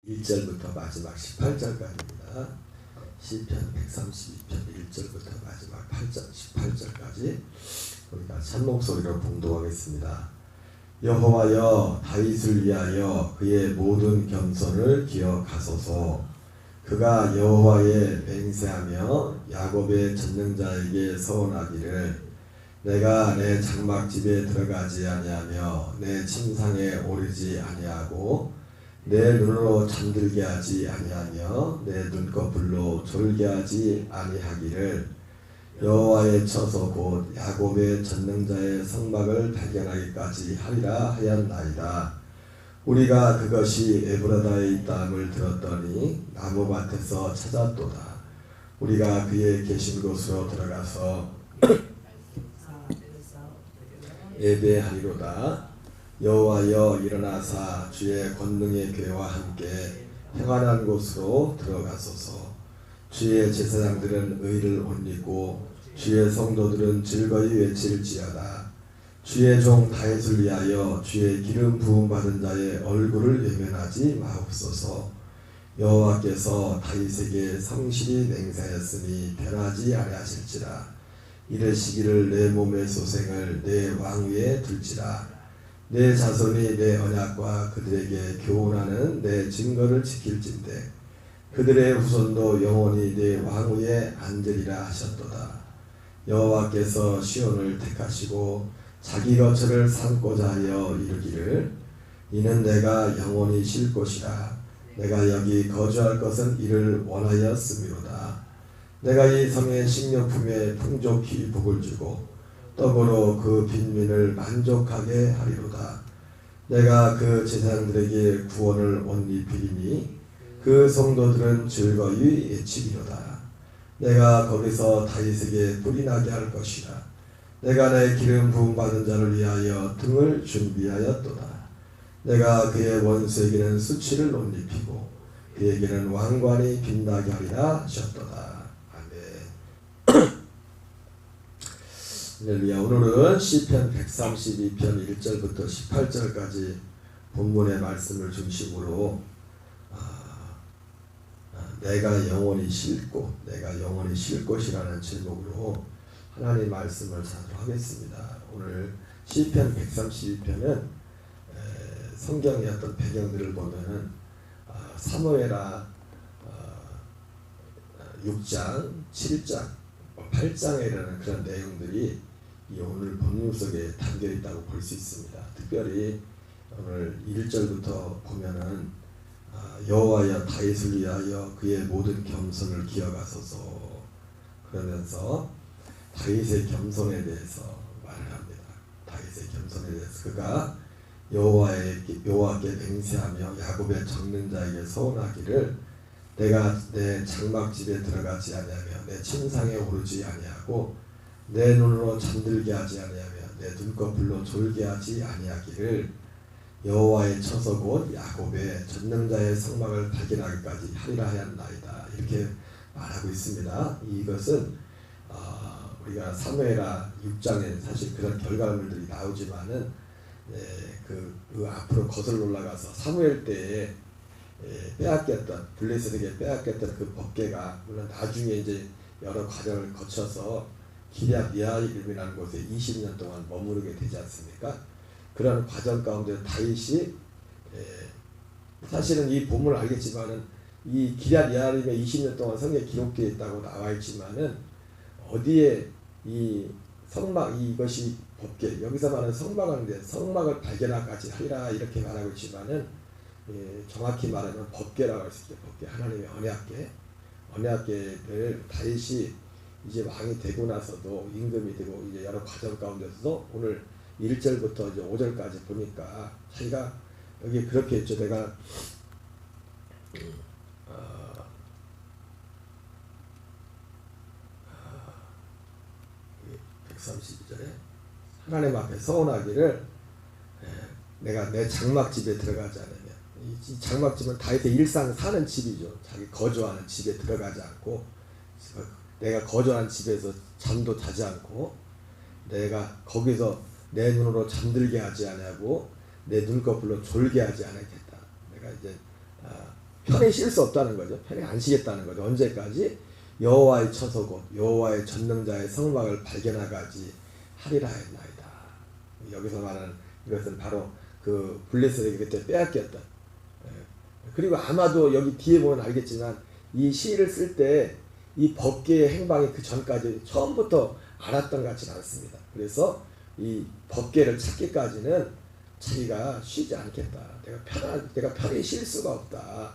1절부터 마지막 18절까지입니다. 시편 132편 1절부터 마지막 18절까지 우리가 찬목소리로 봉독하겠습니다. 여호와여, 다윗을 위하여 그의 모든 겸손을 기억하소서. 그가 여호와의 맹세하며 야곱의 전능자에게 서원하기를 내가 내 장막집에 들어가지 아니하며 내 침상에 오르지 아니하고 내 눈으로 잠들게 하지 아니하며 내 눈꺼풀로 졸게 하지 아니하기를 여호와의 처소 곧 야곱의 전능자의 성막을 발견하기까지 하리라 하였나이다. 우리가 그것이 에브라다에 있다함을 들었더니 나무밭에서 찾았도다. 우리가 그의 계신 곳으로 들어가서 예배하리로다. 여호와여, 일어나사 주의 권능의 궤와 함께 평안한 곳으로 들어가소서. 주의 제사장들은 의를 옷 입고 주의 성도들은 즐거이 외칠지어다. 주의 종 다윗을 위하여 주의 기름 부음 받은 자의 얼굴을 외면하지 마옵소서. 여호와께서 다윗에게 성실히 맹세하였으니 변하지 아니하실지라. 이르시기를 내 몸의 소생을 내 왕위에 둘지라. 내 자손이 내 언약과 그들에게 교훈하는 내 증거를 지킬진대 그들의 후손도 영원히 내 왕위에 앉으리라 하셨도다. 여호와께서 시온을 택하시고 자기 거처를 삼고자 하여 이르기를 이는 내가 영원히 쉴 곳이라. 내가 여기 거주할 것은 이를 원하였음이로다. 내가 이 성의 식료품에 풍족히 복을 주고 떡으로 그 빈민을 만족하게 하리로다. 내가 그 제사장들에게 구원을 옷 입히리니 그 성도들은 즐거이 외치리로다. 내가 거기서 다윗에게 뿔이 나게 할 것이라. 내가 내 기름 부음 받은 자를 위하여 등을 준비하였도다. 내가 그의 원수에게는 수치를 옷 입히고 그에게는 왕관이 빛나게 하리라 하셨도다. 할렐루야. 오늘은 시편 132편 1절부터 18절까지 본문의 말씀을 중심으로 내가 영원히 쉴 곳, 내가 영원히 쉴 곳이라는 제목으로 하나님 말씀을 찾도록 하겠습니다. 오늘 시편 132편은 성경의 어떤 배경들을 보면은 사무엘하 6장, 7장, 8장이라는 그런 내용들이 이 오늘 본문 속에 담겨 있다고 볼 수 있습니다. 특별히 오늘 1절부터 보면은 여호와여, 다윗을 위하여 그의 모든 겸손을 기억하소서 그러면서 다윗의 겸손에 대해서 말을 합니다. 다윗의 겸손에 대해서 그가 여호와께 맹세하며 야곱의 적는 자에게 서원하기를 내가 내 장막집에 들어가지 아니하며 내 침상에 오르지 아니하고 내 눈으로 잠들게 하지 아니하며 내 눈꺼풀로 졸게 하지 아니하기를 여호와의 처소 곧 야곱의 전능자의 성막을 발견하기까지 하리라 하였나이다. 이렇게 말하고 있습니다. 이것은 우리가 사무엘하 6장에 사실 그런 결과물들이 나오지만은 그 앞으로 거슬러 올라가서 사무엘 때에 빼앗겼던 블레셋에게 빼앗겼던 그 법궤가 물론 나중에 이제 여러 과정을 거쳐서 기럇 예아림이라는 곳에 20년 동안 머무르게 되지 않습니까? 그런 과정 가운데 다윗이 사실은 이 본문을 알겠지만은 이 기럇 예아림에 20년 동안 성경에 기록되어 있다고 나와 있지만은 어디에 이 성막 이것이 법궤 여기서 말하는 성막인데 성막을 발견하기까지 하리라 이렇게 말하고 있지만은 정확히 말하면 법궤라고 할 수 있죠. 법궤 하나님의 언약궤를 다윗이 이제 왕이 되고 나서도 임금이 되고 이제 여러 과정 가운데서도 오늘 1절부터 이제 5절까지 보니까 자기가 여기 그렇게 했죠. 내가 132절에 하나님 앞에 서원하기를 내가 내 장막집에 들어가지 않으면 이 장막집은 다윗의 일상 사는 집이죠. 자기 거주하는 집에 들어가지 않고 내가 거주하는 집에서 잠도 자지 않고 내가 거기서 내 눈으로 잠들게 하지 아니하고 내 눈꺼풀로 졸게 하지 않겠다. 내가 이제 편히 쉴 수 없다는 거죠. 편히 안 쉬겠다는 거죠. 언제까지? 여호와의 처소 곧 여호와의 전능자의 성막을 발견하가지 하리라 했나이다. 여기서 말하는 이것은 바로 그 블레셋에게 그때 빼앗겼던. 그리고 아마도 여기 뒤에 보면 알겠지만 이 시를 쓸 때 이 법계의 행방이 그 전까지 처음부터 알았던 것 같지는 않습니다. 그래서 이 법계를 찾기까지는 자기가 쉬지 않겠다. 내가 편히 쉴 수가 없다.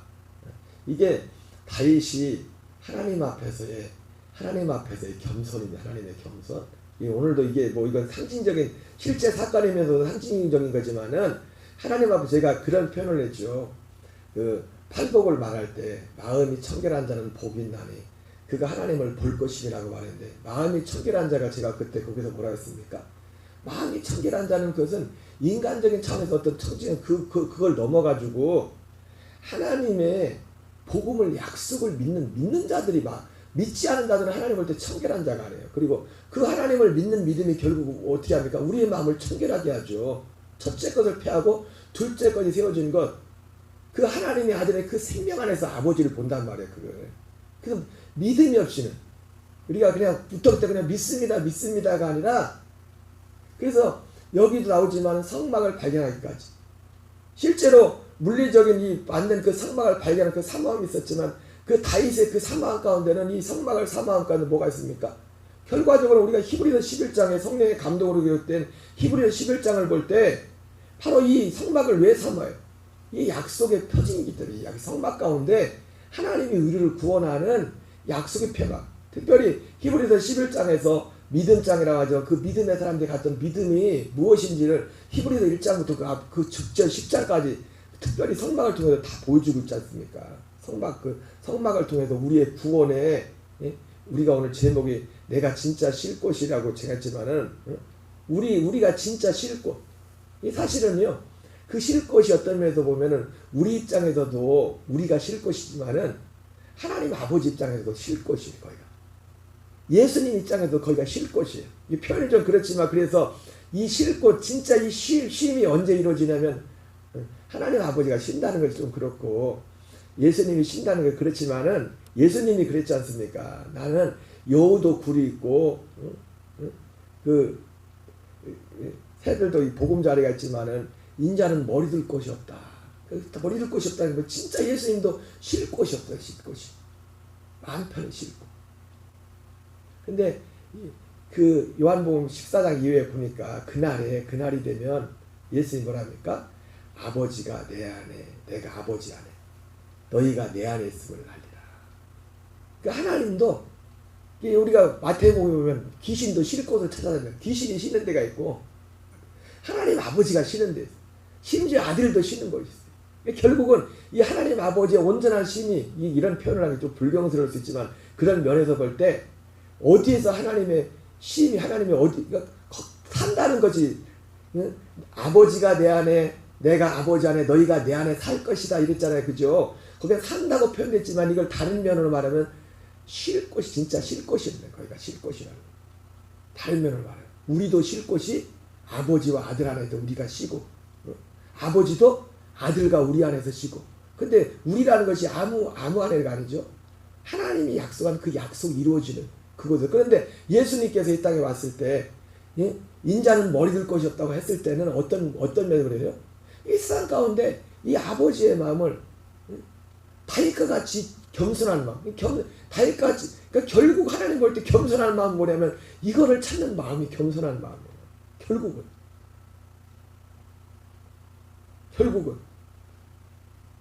이게 다윗이 하나님 앞에서의 겸손입니다. 하나님의 겸손. 오늘도 이게 뭐 이건 상징적인 실제 사건이면서도 상징적인 거지만은 하나님 앞에 제가 그런 표현을 했죠. 그 팔복을 말할 때 마음이 청결한 자는 복이 있나니 그가 하나님을 볼 것이라고 말했는데 마음이 청결한 자가 제가 그때 거기서 뭐라 했습니까? 마음이 청결한 자는 그것은 인간적인 차원에서 어떤 청지는 그걸 넘어가지고 하나님의 복음을 약속을 믿는 자들이 믿지 않은 자들은 하나님 볼 때 청결한 자가 아니에요. 그리고 그 하나님을 믿는 믿음이 결국 어떻게 합니까? 우리의 마음을 청결하게 하죠. 첫째 것을 패하고 둘째 것이 세워진 것, 그 하나님의 아들의 그 생명 안에서 아버지를 본단 말이에요. 그래서 믿음이 없이는 우리가 그냥 붙을 때 그냥 믿습니다가 아니라, 그래서 여기도 나오지만 성막을 발견하기까지, 실제로 물리적인 이 만든 그 성막을 발견한 그 사모함이 있었지만 그 다윗의 그 사모함 가운데는 이 성막을 사모함 가운데 뭐가 있습니까? 결과적으로 우리가 히브리서 11장에 성령의 감동으로 기록된 히브리서 11장을 볼 때 바로 이 성막을 왜 삼아요? 이 약속의 표징이기 때문에 이 성막 가운데 하나님이 우리를 구원하는 약속의 표가, 특별히 히브리서 11장에서 믿음장이라고 하죠. 그 믿음의 사람들이 갖던 믿음이 무엇인지를 히브리서 1장부터 그 직전 10장까지 특별히 성막을 통해서 다 보여주고 있지 않습니까? 성막을 통해서 우리의 구원에, 우리가 오늘 제목이 내가 진짜 쉴 곳이라고 제가 했지만은, 우리가 진짜 쉴 곳. 이 사실은요, 그 쉴 곳이 어떤 면에서 보면은 우리 입장에서도 우리가 쉴 곳이지만은 하나님 아버지 입장에서도 쉴 곳이에요, 거기가. 예수님 입장에서도 거기가 쉴 곳이에요. 이 표현이 좀 그렇지만, 그래서 이 쉴 곳, 진짜 이 쉼이 언제 이루어지냐면 하나님 아버지가 쉰다는 것이 좀 그렇고, 예수님이 쉰다는 게 그렇지만은 예수님이 그랬지 않습니까? 나는 여우도 굴이 있고, 그 새들도 이 보금자리가 있지만은 인자는 머리 둘 곳이 없다. 머리 둘 곳이 없다는 거, 진짜 예수님도 쉴 곳이 없어요. 쉴 곳이. 마음 편히 쉴 곳. 근데 그 요한복음 14장 이후에 보니까 그날이 되면 예수님이 뭐라 합니까? 아버지가 내 안에, 내가 아버지 안에, 너희가 내 안에 있음을 알리라. 그러니까 하나님도, 우리가 마태복음에 보면 귀신도 쉴 곳을 찾아다니면 귀신이 쉬는 데가 있고 하나님 아버지가 쉬는 데 있어요. 심지어 아들도 쉬는 곳이 있어요. 결국은 이 하나님 아버지의 온전한 쉼이, 이런 표현을 하기 좀 불경스러울 수 있지만 그런 면에서 볼 때 어디에서 하나님의 쉼이, 하나님이 어디가 산다는 것이, 아버지가 내 안에, 내가 아버지 안에, 너희가 내 안에 살 것이다 이랬잖아요. 그죠? 거기에 산다고 표현됐지만 이걸 다른 면으로 말하면 쉴 곳이, 진짜 쉴 곳이었네. 거기가 쉴 곳이라는. 다른 면으로 말해요. 우리도 쉴 곳이 아버지와 아들 안에서 우리가 쉬고, 아버지도 아들과 우리 안에서 쉬고. 근데 우리라는 것이 아무 안에가 아니죠. 하나님이 약속한 그 약속이 이루어지는 그곳을. 그런데 예수님께서 이 땅에 왔을 때, 인자는 머리 둘 곳이 없다고 했을 때는 어떤 면으로 해요? 이 세상 가운데 이 아버지의 마음을, 다윗과 같이 겸손한 마음, 다윗과 같이, 그러니까 결국 하나님 볼 때 겸손한 마음은 뭐냐면 이거를 찾는 마음이 겸손한 마음이에요. 결국은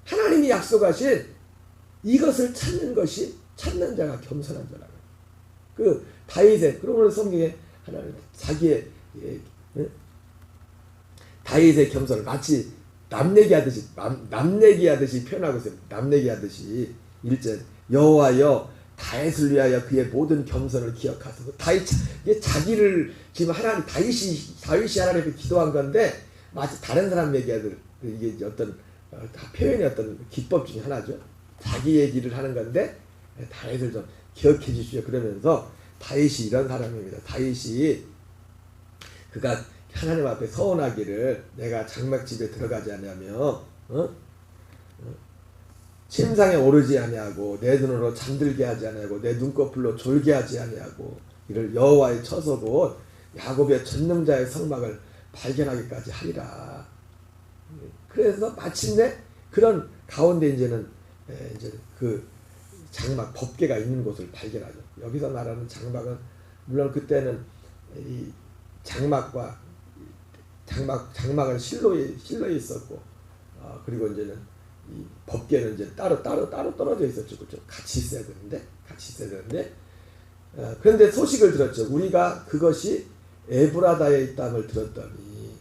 하나님이 약속하신 이것을 찾는 자가 겸손한 자라고. 그 다윗의, 그러므로 성경에 하나님 자기의 다윗의 겸손을 마치 남내기하듯이 표현하고 있어요. 남내기하듯이 1절 여호와여 다윗을 위하여 그의 모든 겸손을 기억하소서. 자기를 지금 다윗이 하나님께 기도한 건데 마치 다른 사람 얘기하듯, 이게 어떤 표현의 어떤 기법 중에 하나죠. 자기 얘기를 하는 건데 다윗을 좀 기억해 주시오. 그러면서 다윗이 이런 사람입니다. 다윗이 그가 하나님 앞에 서원하기를, 내가 장막집에 들어가지 않으며 침상에 오르지 아니하고 내 눈으로 잠들게 하지 아니하고 내 눈꺼풀로 졸게 하지 아니하고 이를 여호와의 처소고 야곱의 전능자의 성막을 발견하기까지 하리라. 그래서 마침내 그런 가운데 이제는 이제 그 장막 법궤가 있는 곳을 발견하죠. 여기서 말하는 장막은 물론 그때는 이 장막은 실로에 있었고 그리고 이제는 이 법궤는 이제 따로 떨어져 있었죠. 그렇죠? 같이 있어야 되는데 그런데 소식을 들었죠. 우리가 그것이 에브라다의 땅을 들었더니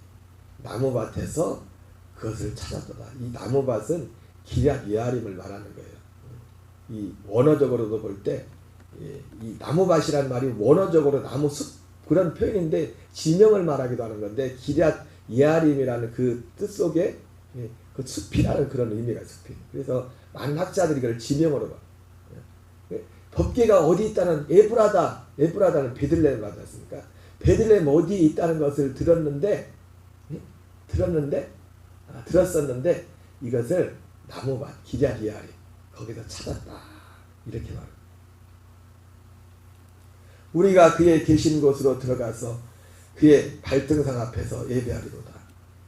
나무밭에서 그것을 찾았더라. 이 나무밭은 기럇 예아림을 말하는 거예요. 이 원어적으로도 볼 때 이 나무밭이란 말이 원어적으로 나무숲 그런 표현인데 지명을 말하기도 하는 건데 기럇 예아림이라는 그 뜻 속에 그 숲이라는 그런 의미가 숲이. 그래서 많은 학자들이 그걸 지명으로 봐. 법궤가 어디 있다는 에브라다는 베들레헴을 맞았으니까 베들레헴 어디에 있다는 것을 들었는데 들었었는데 이것을 나무밭 기럇 예아림 거기서 찾았다 이렇게 말합니다. 우리가 그의 계신 곳으로 들어가서 그의 발등상 앞에서 예배하리로다.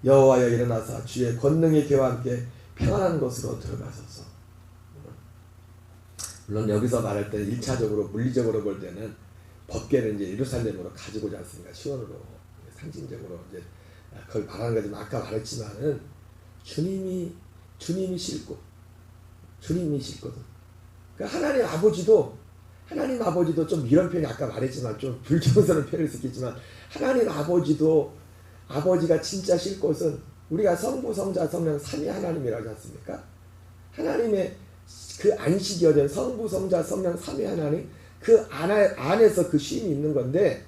여호와여 일어나사 주의 권능의 개와 함께 평안한 곳으로 들어가소서. 물론 여기서 말할 때 1차적으로 물리적으로 볼 때는 법궤는 이제 예루살렘으로 가지고 오지 않습니까? 시온으로 상징적으로 이제 그걸 말하는 거지만 아까 말했지만은 주님이 싣고 주님이 싣거든. 그러니까 하나님 아버지도 좀 이런 표현이 아까 말했지만 좀 불경스러운 표현을 쓰겠지만 하나님 아버지가 진짜 쉴 곳은 우리가 성부 성자 성령 삼위 하나님이라고 하지 않습니까? 하나님의 그 안식이 어된 성부 성자 성령 삼위 하나님 그 안에서 그 쉼이 있는 건데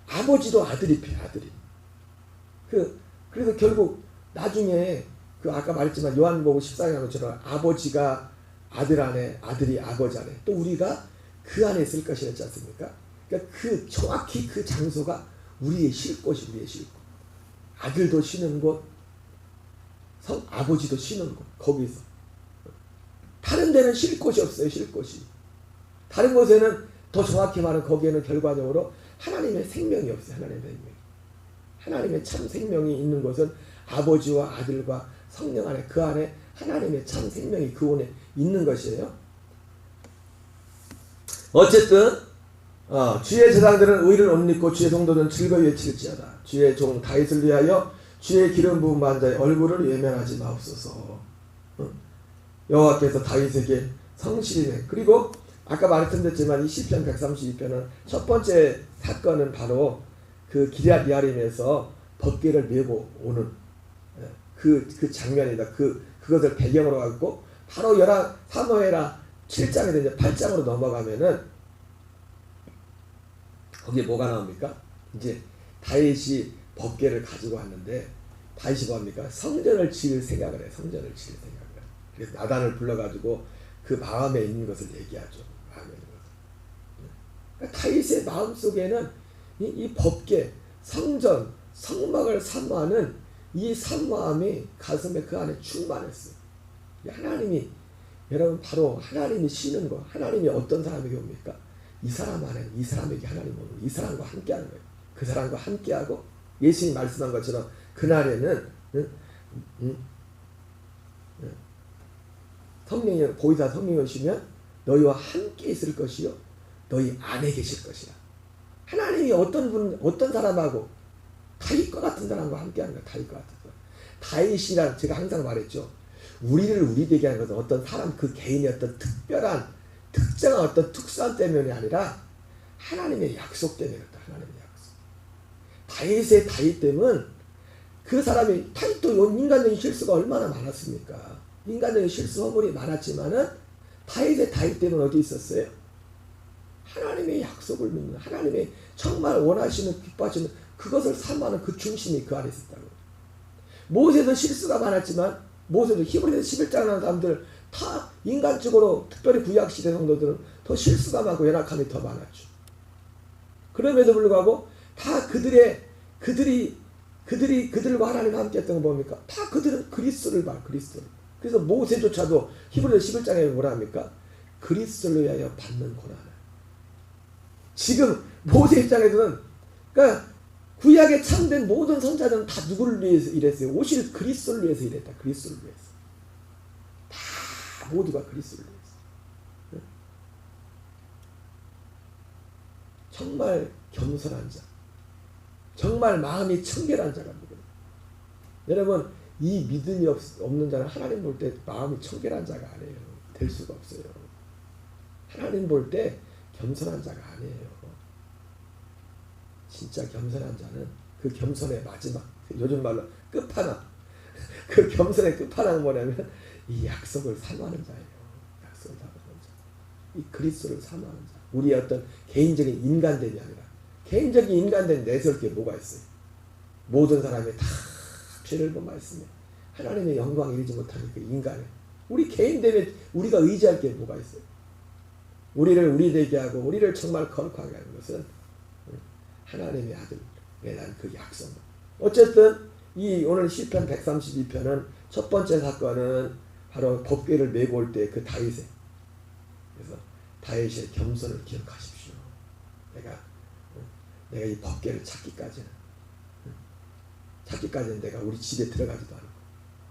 아버지도 아들이 필요해. 아들이 그래서 결국 나중에 그 아까 말했지만 요한복음 14장에 것처럼 아버지가 아들 안에 아들이 아버지 안에 또 우리가 그 안에 있을 것이 있지 않습니까? 그러니까 정확히 그 장소가 우리의 쉴 곳이 우리의 쉴 곳. 아들도 쉬는 곳, 아버지도 쉬는 곳. 거기서 다른 데는 쉴 곳이 없어요. 쉴 곳이. 다른 곳에는 더 정확히 말하면 거기에는 결과적으로 하나님의 생명이 없어요. 하나님의 참 생명이 있는 곳은 아버지와 아들과 성령 안에 그 안에 하나님의 참 생명이 그 안에 있는 것이에요. 어쨌든 주의 제사장들은 의를 옷 입고 주의 성도는 즐거이 외칠지어다. 주의 종 다윗을 위하여 주의 기름 부은 만자의 얼굴을 외면하지 마옵소서. 여호와께서 다윗에게 성실이네. 그리고 아까 말씀드렸지만 이 시편 132편은 첫 번째 사건은 바로 그 기럇 예아림에서 법궤를 메고 오는 그 장면이다. 그것을 배경으로 갖고 바로 사무엘하 7장에서 이제 8장으로 넘어가면은 거기에 뭐가 나옵니까? 이제 다윗이 법궤를 가지고 왔는데 다윗이 뭐합니까? 성전을 지을 생각을 해. 그래서 나단을 불러가지고 그 마음에 있는 것을 얘기하죠. 마음에 있는 것을. 그러니까 다윗의 마음 속에는 이 법궤, 성전, 성막을 사모하는 이 사모함이 가슴에 그 안에 충만했어요. 하나님이 여러분 바로 하나님이 쉬는 거. 하나님이 어떤 사람에게 옵니까? 이 사람 안에 이 사람에게 하나님 오고 이 사람과 함께하는 거예요. 그 사람과 함께하고 예수님이 말씀한 것처럼 그날에는 성령이 보이사 성령이 오시면 너희와 함께 있을 것이요 너희 안에 계실 것이야. 하나님이 어떤 사람하고 다윗과 같은 사람과 함께하는 거야. 다윗과 같은 사람. 다윗이란 제가 항상 말했죠. 우리를 우리 되게 하는 것은 어떤 사람 그 개인의 어떤 특정한 어떤 특수한 때문이 아니라 하나님의 약속 때문에 그렇다. 하나님의 약속. 다윗의 다윗됨은 그 사람이 다윗도 인간적인 실수가 얼마나 많았습니까? 인간적인 실수 허물이 많았지만은 다윗의 다윗됨은 어디 있었어요? 하나님의 약속을 믿는 하나님의 정말 원하시는 기뻐하시는 그것을 사모하는 그 중심이 그 안에 있었다고. 모세도 실수가 많았지만 모세도 히브리서 11장 하는 사람들 다 인간적으로 특별히 구약시대 성도들은 더 실수가 많고 연약함이 더 많았죠. 그럼에도 불구하고 다 그들과 하나님과 함께 했던 거 뭡니까? 다 그들은 그리스도를 봐. 그리스도를. 그래서 모세조차도 히브리서 11장에 뭐라 합니까? 그리스도를 위하여 받는 고난을. 지금 모세 입장에서는 그러니까 구약에 참된 모든 선자들은 다 누구를 위해서 일했어요? 오실 그리스도를 위해서 일했다. 그리스도를 위해서. 다 모두가 그리스도를 위해서. 정말 겸손한 자, 정말 마음이 청결한 자가 누구냐? 여러분, 이 믿음이 없는 자는 하나님 볼 때 마음이 청결한 자가 아니에요. 될 수가 없어요. 하나님 볼 때 겸손한 자가 아니에요. 진짜 겸손한 자는 그 겸손의 마지막, 요즘 말로 끝판왕, 그 겸손의 끝판왕은 뭐냐면 이 약속을 사모하는 자예요. 약속을 사모하는 자. 이 그리스도를 사모하는 자. 우리의 어떤 개인적인 인간됨이 아니라 개인적인 인간됨 내세울 게 뭐가 있어요? 모든 사람이 다 죄를 범하였으며 하나님의 영광에 이르지 못하는 그 인간에 우리 개인됨에 우리가 의지할 게 뭐가 있어요? 우리를 우리 되게 하고 우리를 정말 거룩하게 하는 것은 하나님의 아들에 대한 그 약속. 어쨌든 이 오늘 시편 132편은 첫 번째 사건은 바로 법궤를 메고 올 때 그 다윗의, 그래서 다윗의 겸손을 기억하십시오. 내가 이 법궤를 찾기까지는 내가 우리 집에 들어가지도 않고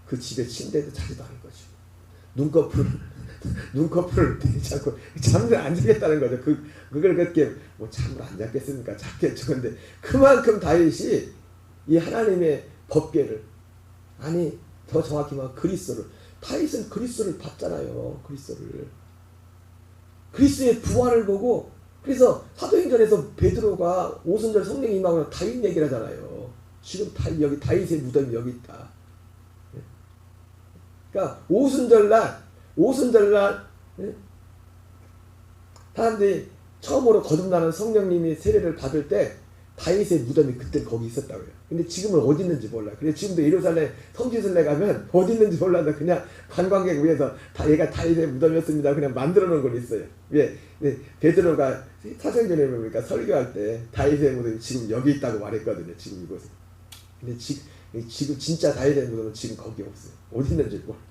그 집에 침대에도 자지도 않을 것이고 눈꺼풀을 대지 않고 잠을 안 자겠다는 거죠. 그걸 그렇게 뭐 잠을 안 잤겠습니까? 잤겠죠. 근데 그만큼 다윗이 이 하나님의 법궤를, 아니 더 정확히 말하면 그리스도를, 다윗은 그리스도를 봤잖아요. 그리스도의 부활을 보고, 그래서 사도행전에서 베드로가 오순절 성령이 임하고 다윗 얘기를 하잖아요. 지금 여기 다윗의 무덤이 여기 있다. 그러니까 오순절날 사람들이 처음으로 거듭나는 성령님이 세례를 받을 때 다윗의 무덤이 그때 거기 있었다고요. 근데 지금은 어디 있는지 몰라요. 그래서 지금도 예루살렘 성지순례 가면 어디 있는지 몰라서 그냥 관광객 위해서 얘가 다윗의 무덤이었습니다. 그냥 만들어 놓은 건 있어요. 왜? 베드로가 사도행전에 보니까 설교할 때 다윗의 무덤이 지금 여기 있다고 말했거든요. 지금 이곳에. 근데 지금 진짜 다윗의 무덤은 지금 거기 없어요. 어디 있는지 몰라요.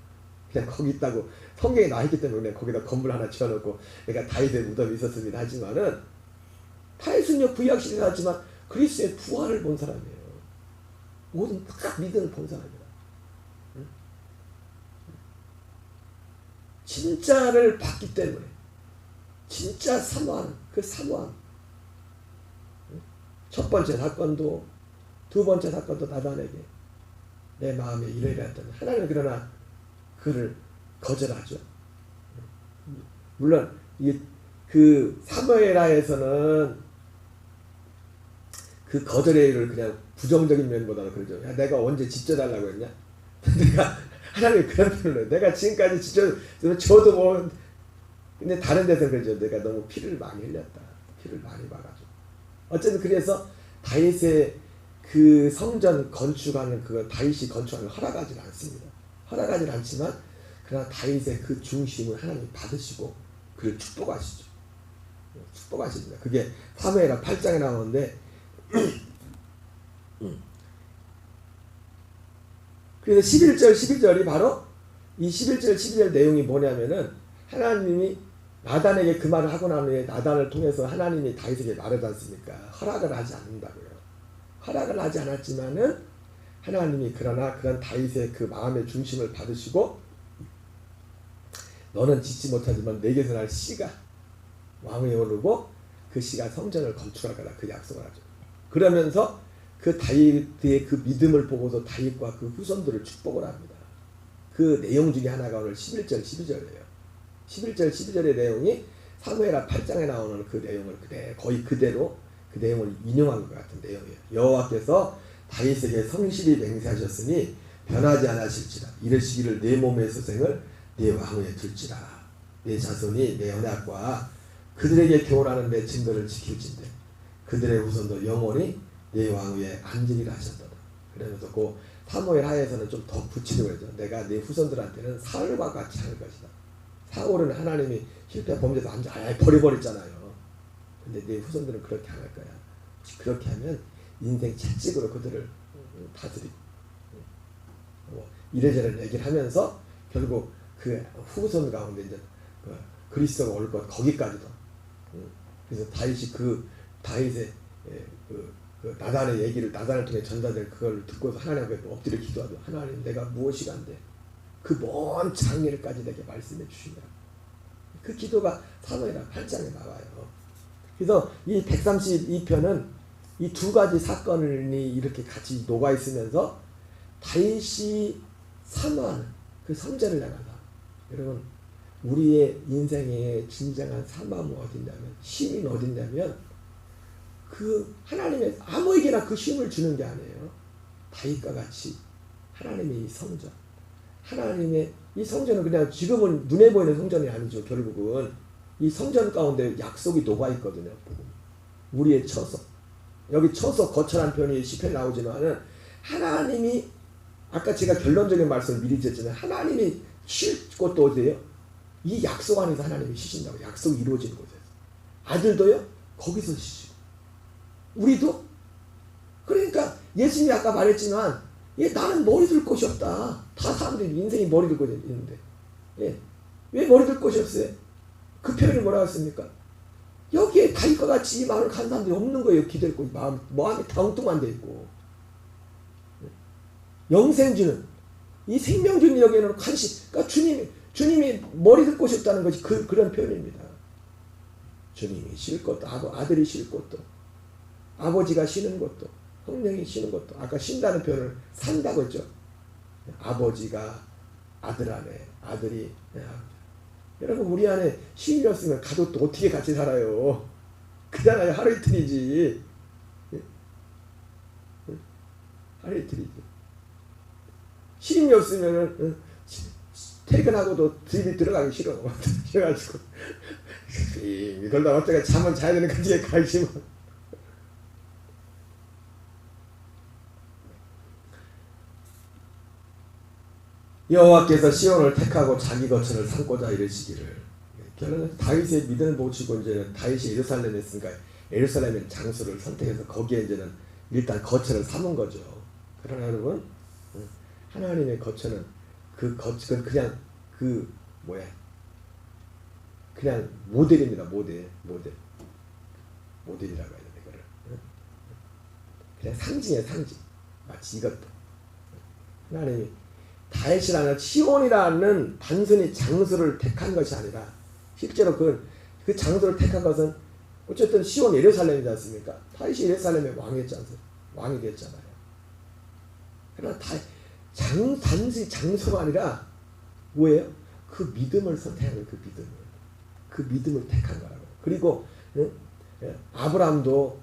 그냥 거기 있다고 성경에 나와있기 때문에 그냥 거기다 건물 하나 지어놓고 내가 다윗의 무덤이 있었습니다 하지만은, 다윗은요 구약 시대에 하지만 그리스도의 부활을 본 사람이에요. 모든 다 믿음을 본 사람이에요. 진짜를 봤기 때문에 진짜 사모하는 그 사모함. 첫 번째 사건도 두 번째 사건도 나단에게 내 마음에 이르렀던 하나님은 그러나 그를 거절하죠. 물론 그 사무엘하에서는 그 거절의 이유를 그냥 부정적인 면보다는 그러죠. 야, 내가 언제 지져달라고 했냐? 내가 하나님 그런 표현을 해요. 내가 지금까지 저도 뭐, 근데 다른 데서 그러죠. 내가 너무 피를 많이 흘렸다. 피를 많이 봐가지고. 어쨌든 그래서 다윗의 그 성전 건축하는 그 다윗이 건축하는 걸 허락하지 않습니다. 허락하지 않지만 그러나 다윗의 그 중심을 하나님 받으시고 그를 축복하시죠. 축복하십니다. 그게 사무엘하 8장에 나오는데 그래서 11절 12절이 바로 이 11절 12절 내용이 뭐냐면은, 하나님이 나단에게 그 말을 하고 난 후에 나단을 통해서 하나님이 다윗에게 말하지 않습니까? 허락을 하지 않는다고요. 허락을 하지 않았지만은 하나님이 그러나 그런 다윗의 그 마음의 중심을 받으시고, 너는 짓지 못하지만 내게서 날 씨가 왕위에 오르고 그 씨가 성전을 건축할 거다, 그 약속을 하죠. 그러면서 그 다윗의 그 믿음을 보고서 다윗과 그 후손들을 축복을 합니다. 그 내용 중에 하나가 오늘 11절 12절이에요. 11절 12절의 내용이 사무엘하 8장에 나오는 그 내용을 거의 그대로 그 내용을 인용한 것 같은 내용이에요. 여호와께서 다윗에게 성실히 맹세하셨으니 변하지 않으실지라. 이르시기를 내 몸의 소생을 내 왕위에 둘지라. 내 자손이 내 언약과 그들에게 교훈하는 내 증거를 지킬진대 그들의 후손도 영원히 내 왕위에 앉으리라 하셨다. 그러면서 그 사무엘 하에서는 좀 더 붙이려고 했죠. 내가 내 후손들한테는 사울과 같이 할 것이다. 사울은 하나님이 실패 범죄에서 아예 버려버렸잖아요. 근데 내 후손들은 그렇게 안 할 거야. 그렇게 하면 인생 채찍으로 그들을 다스리고 이래저래 얘기를 하면서 결국 그 후손 가운데 이제 그리스도가 올 것 거기까지도. 그래서 다윗이 그 다윗의 그 나단의 얘기를 나단을 통해 전달될 그걸 듣고서 하나님 앞에 엎드려 기도하죠. 하나님 내가 무엇이 간데 그 먼 장례를까지 내게 말씀해 주시냐. 그 기도가 사도행전 8장에 나와요. 그래서 이 132편은 이 두 가지 사건이 이렇게 같이 녹아 있으면서 다윗이 사모하는 그 성전을 향하다. 여러분 우리의 인생의 진정한 사모함은 어디냐면 힘이 어디냐면 그 하나님의 아무에게나 그 힘을 주는 게 아니에요. 다윗과 같이 하나님의 이 성전, 하나님의 이 성전은 그냥 지금은 눈에 보이는 성전이 아니죠. 결국은 이 성전 가운데 약속이 녹아 있거든요. 우리의 처소, 여기 처소 거처란 표현이 시편에 나오지만은 하나님이 아까 제가 결론적인 말씀을 미리 드렸잖아요. 하나님이 쉴 곳도 어디예요? 이 약속 안에서 하나님이 쉬신다고. 약속이 이루어지는 곳에서. 아들도요? 거기서 쉬시고. 우리도? 그러니까 예수님이 아까 말했지만 나는 머리 둘 곳이 없다. 다 사람들이 인생이 머리 둘 곳이 있는데 왜 머리 둘 곳이 없어요? 그 표현이 뭐라고 했습니까? 여기에 다윗과 같이 이 마음을 간 사람들이 없는 거예요. 기댈 곳이 마음이 엉뚱한 데 있고 영생주는 이 생명주는 여기에는 관심. 그러니까 주님이 머리 둘 곳이 없다는 것이 그런 표현입니다. 주님이 쉴 것도 아들이 쉴 것도 아버지가 쉬는 것도 성령이 쉬는 것도 아까 쉰다는 표현을 산다고 했죠. 아버지가 아들 안에 아들이 여러분 우리 안에 쉼이 없으면 가족도 어떻게 같이 살아요. 그잖아요. 하루 이틀이지. 하루 이틀이지. 쉼이 없으면 퇴근하고도 집에 들어가기 싫어. 그래가지고 그러다 어쩌가 잠은 자야 되는 그 뒤에 가시면 여호와께서 시온을 택하고 자기 거처를 삼고자 이르시기를. 결론은 다윗의 믿음을 보시고 이제는 다윗이 예루살렘에 있으니까 예루살렘의 장소를 선택해서 거기에 이제는 일단 거처를 삼은 거죠. 그러나 여러분 하나님의 거처는 그건 그냥 그냥 모델입니다. 모델이라고 해야 되나 이거를. 그냥 상징이에요. 상징. 마치 이것도 하나님이 다윗이라는 시온이라는 단순히 장소를 택한 것이 아니라 실제로 그 장소를 택한 것은 어쨌든 시온 예루살렘이지 않습니까? 다윗이 예루살렘의 왕이 됐잖아요. 그러나 단지 장소가 아니라 뭐예요? 그 믿음을 선택하는 그 믿음을 택한 거라고. 그리고 아브라함도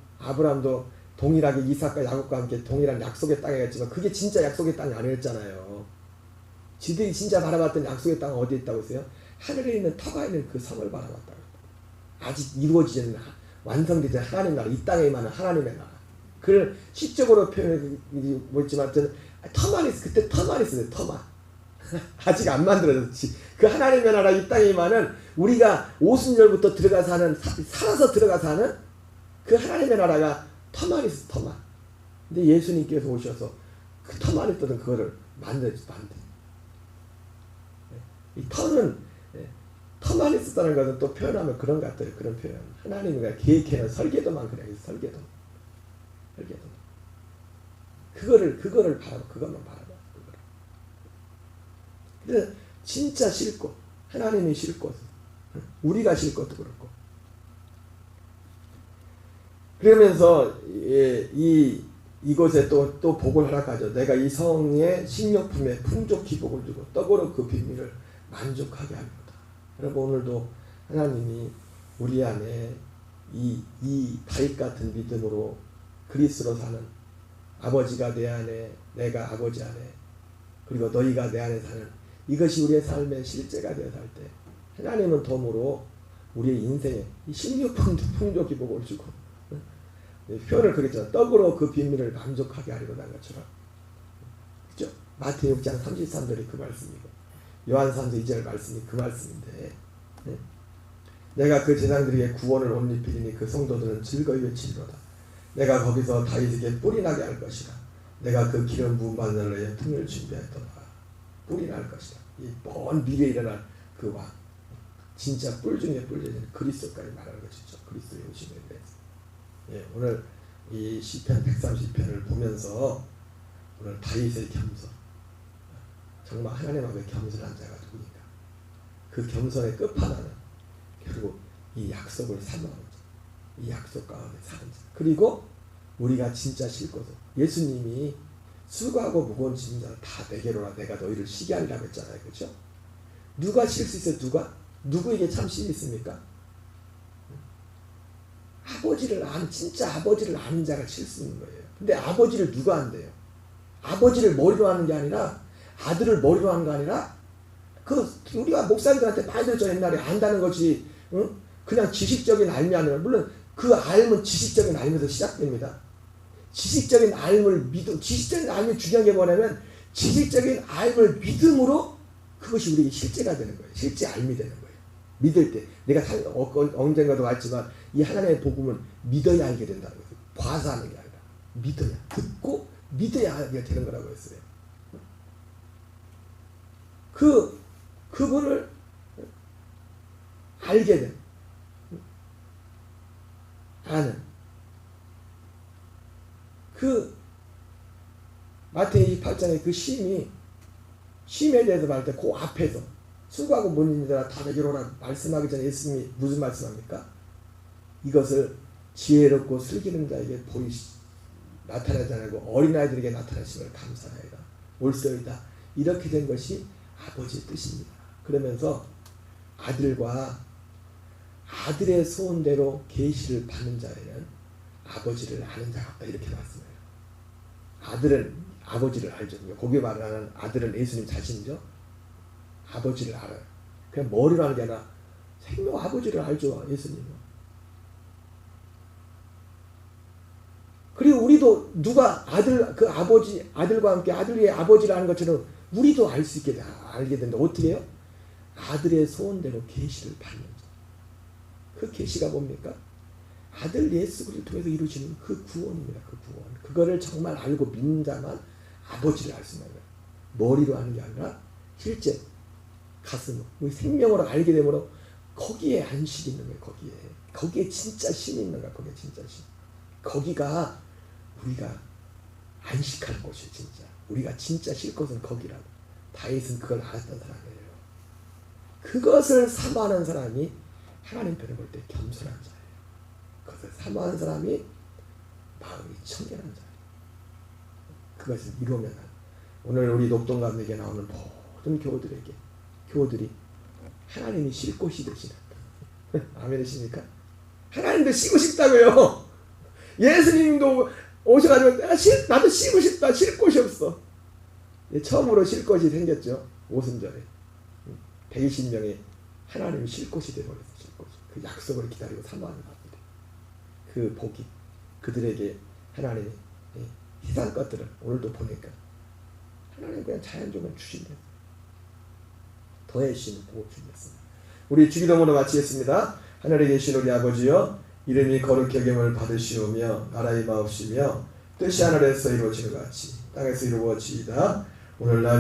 동일하게 이삭과 야곱과 함께 동일한 약속의 땅에 갔지만 그게 진짜 약속의 땅이 아니었잖아요. 지들이 진짜 바라봤던 약속의 땅은 어디에 있다고 했어요? 하늘에 있는 터가 있는 그 성을 바라봤다고. 아직 이루어지지 않는 완성되지 않은 하나님 나라, 이 땅에 임하는 하나님의 나라. 그걸 시적으로 표현해 보지만 터만 있어. 그때 터만 있어요. 터만. 아직 안 만들어졌지. 그 하나님의 나라 이 땅에 임하는 우리가 오순절부터 들어가서 하는 살아서 들어가서 하는 그 하나님의 나라가 터만 있어. 터만. 근데 예수님께서 오셔서 그 터만 있던 그거를 만들. 이 터만 있었다는 것은 또 표현하면 그런 것 같아요. 그런 표현. 하나님이 계획해놓은 설계도만 그래요. 설계도. 그것만 바라봐. 그래서 진짜 쉴 곳, 하나님이 쉴 곳, 우리가 쉴 것도 그렇고. 그러면서 이곳에 또 복을 허락하죠. 내가 이 성의 식료품에 풍족히 복을 주고 떡으로 그 빈민을 만족하게 하리로다. 여러분 오늘도 하나님이 우리 안에 이 다윗 같은 믿음으로 그리스도로 사는 아버지가 내 안에 내가 아버지 안에 그리고 너희가 내 안에 사는 이것이 우리의 삶의 실제가 되어서 할 때 하나님은 덤으로 우리의 인생에 이 식료품도 풍족히 복을 주고 표현을 그랬잖아. 떡으로 그 빈민을 만족하게 하리로다 한 것처럼. 그죠? 마태오 6장 33절이 그 말씀이고 요한산서 2절 말씀이 그 말씀인데 내가 그 제사장들에게 구원을 못 입히리니 그 성도들은 즐거이 외치리로다. 내가 거기서 다윗에게 뿔이 나게 할 것이라. 내가 그 기름 부음 받는 날에 틈을 준비하였더라. 뿔이 날 것이라. 이 먼 미래에 일어날 그 왕, 진짜 뿔 중에 뿔 중에 그리스도까지 말하는 것이죠. 그리스도의 오심에 대해서. 예, 오늘 이 시편 130편을 보면서 오늘 다윗의 겸손, 정말 하나님 앞에 겸손한 자가 누구니까 그 겸손의 끝판왕은 결국 이 약속을 사모하는 자, 이 약속 가운데 사는 자. 그리고 우리가 진짜 쉴 것은 예수님이 수고하고 무거운 짐 자를 다 내게로라 내가 너희를 쉬게 하리라고 했잖아요. 그렇죠? 누가 쉴 수 있어요? 누구에게 참 쉼이 있습니까? 진짜 아버지를 아는 자가 쉴 수 있는 거예요. 근데 아버지를 누가 안대요? 아버지를 머리로 하는 게 아니라 아들을 머리로 하는 게 아니라 우리가 목사님들한테 많이 들었죠. 옛날에 안다는 것이 그냥 지식적인 알미 아니라 물론 그 알은 지식적인 알미에서 시작됩니다. 지식적인 알미 중요한 게 뭐냐면 지식적인 알을 믿음으로 그것이 우리에게 실제가 되는 거예요. 실제 알미 되는 거예요. 믿을 때 내가 언젠가도 말했지만 이 하나님의 복음은 믿어야 알게 된다는 거예요. 봐서 하는 게 아니라 믿어야 듣고 믿어야 알게 되는 거라고 했어요. 그분을 알게 된 아는 마태이 28장의 그 쉼에 대해서 말할 때 그 앞에서 수고하고 무거운 자들아 다 내게로 오라 말씀하기 전에 예수님이 무슨 말씀합니까? 이것을 지혜롭고 슬기는 자에게 나타나지 않고 어린아이들에게 나타나심을 감사하리라. 옳소이다. 이렇게 된 것이 아버지의 뜻입니다. 그러면서 아들의 소원대로 계시를 받는 자에는 아버지를 아는 자가 없다. 이렇게 말씀해요. 아들은 아버지를 알죠. 거기에 말하는 아들은 예수님 자신이죠. 아버지를 알아요. 그냥 머리로 하는 게 아니라 생명 아버지를 알죠. 예수님은. 그리고 우리도 누가 아들과 함께 아들의 아버지를 아는 것처럼 우리도 알게 된다. 어떻게 해요? 아들의 소원대로 계시를 받는 자. 그 계시가 뭡니까? 아들 예수 그리스도를 통해서 이루어지는 그 구원입니다. 그 구원. 그거를 정말 알고 믿는 자만 아버지를 알 수 있는 거예요. 머리로 아는 게 아니라 실제 가슴으로 우리 생명으로 알게 되므로 거기에 안식이 있는 거예요. 거기에 진짜 쉼이 있는 거야. 거기에 진짜 쉼. 거기가 우리가 안식하는 곳이에요. 진짜 우리가 진짜 쉴 곳은 거기라고. 다윗은 그걸 알았던 사람이에요. 그것을 사모하는 사람이 하나님 편을 볼 때 겸손한 자예요. 그것을 사모하는 사람이 마음이 청결한 자예요. 그것을 이루면 오늘 우리 녹동감에게 나오는 모든 교우들이 하나님이 쉴 곳이 되시는 아멘이십니까? 하나님도 쉬고 싶다고요. 예수님도 오셔가지고 나도 쉬고 싶다. 쉴 곳이 없어. 처음으로 쉴 곳이 생겼죠. 오순절에 120명의 하나님이 쉴 곳이 되어버렸어요. 쉴 곳이. 그 약속을 기다리고 사모하는 겁니다. 그 복이 그들에게 하나님이 희귀한 것들을 오늘도 보니까 하나님 그냥 자연적으로 주신대요. 더해주시는 복을 주셨습니다. 우리 주기도문으로 마치겠습니다. 하늘에 계신 우리 아버지여 이름이 거룩히 여김을 받으시오며 나라의 마옵시며 뜻이 하늘에서 이루어지는 것 같이 땅에서 이루어지이다. 오늘날